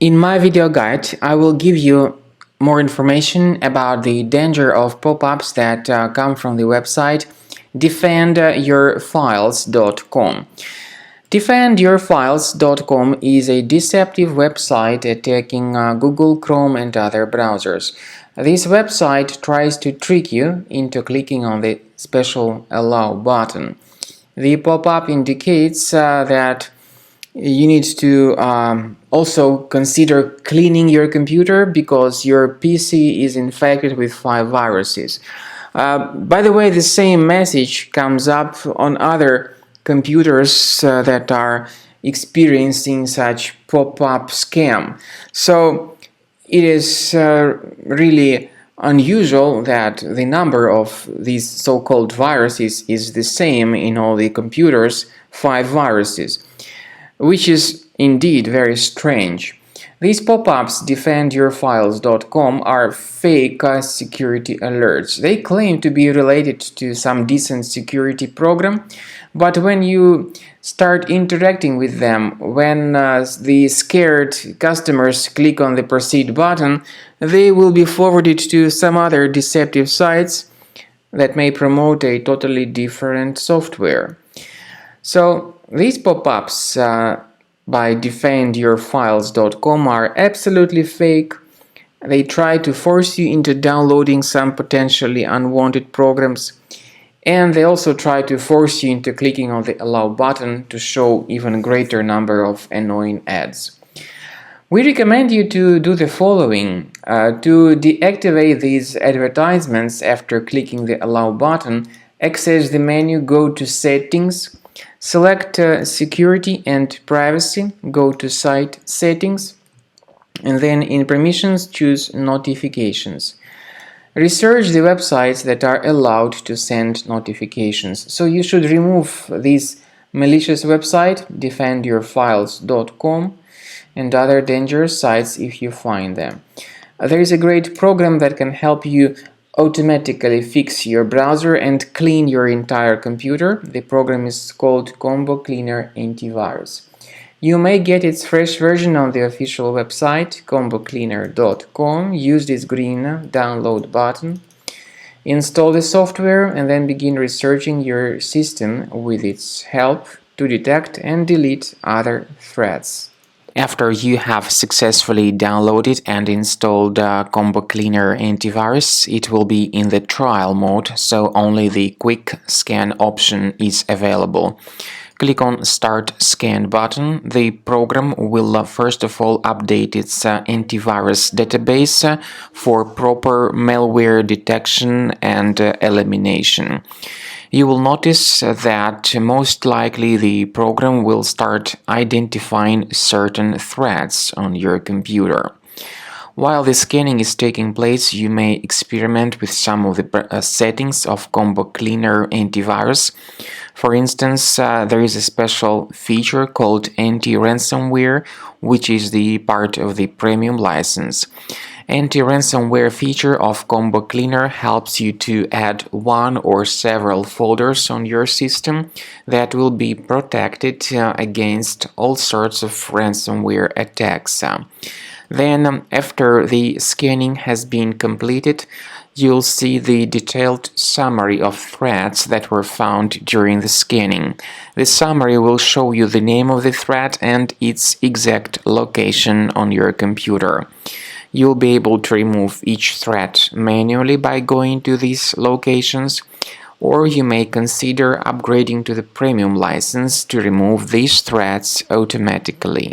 In my video guide, I will give you more information about the danger of pop-ups that come from the website defendyourfiles.com. Defendyourfiles.com is a deceptive website attacking Google Chrome and other browsers. This website tries to trick you into clicking on the special Allow button. The pop-up indicates that you need to also consider cleaning your computer because your PC is infected with 5 viruses. By the way, the same message comes up on other computers that are experiencing such pop-up scam. So it is really unusual that the number of these so-called viruses is the same in all the computers, 5 viruses, which is indeed very strange. These pop-ups defendyourfiles.com are fake security alerts. They claim to be related to some decent security program, but when you start interacting with them, when the scared customers click on the proceed button, they will be forwarded to some other deceptive sites that may promote a totally different software. So these pop-ups by defendyourfiles.com are absolutely fake. They try to force you into downloading some potentially unwanted programs, and they also try to force you into clicking on the Allow button to show even greater number of annoying ads. We recommend you to do the following. To deactivate these advertisements after clicking the Allow button, access the menu, go to Settings, select Security and Privacy, go to Site Settings, and then in Permissions choose Notifications. Research the websites that are allowed to send notifications. So you should remove this malicious website, defendyourfiles.com, and other dangerous sites if you find them. There is a great program that can help you automatically fix your browser and clean your entire computer. The program is called Combo Cleaner Antivirus. You may get its fresh version on the official website combocleaner.com. Use this green download button, install the software, and then begin researching your system with its help to detect and delete other threats. After you have successfully downloaded and installed Combo Cleaner Antivirus, it will be in the trial mode, so only the quick scan option is available. Click on Start Scan button. The program will first of all update its antivirus database for proper malware detection and elimination. You will notice that most likely the program will start identifying certain threats on your computer. While the scanning is taking place, you may experiment with some of the settings of Combo Cleaner Antivirus. For instance, there is a special feature called Anti-Ransomware, which is the part of the premium license. Anti-ransomware feature of Combo Cleaner helps you to add one or several folders on your system that will be protected against all sorts of ransomware attacks. Then, after the scanning has been completed, you'll see the detailed summary of threats that were found during the scanning. The summary will show you the name of the threat and its exact location on your computer. You'll be able to remove each threat manually by going to these locations, or you may consider upgrading to the premium license to remove these threats automatically.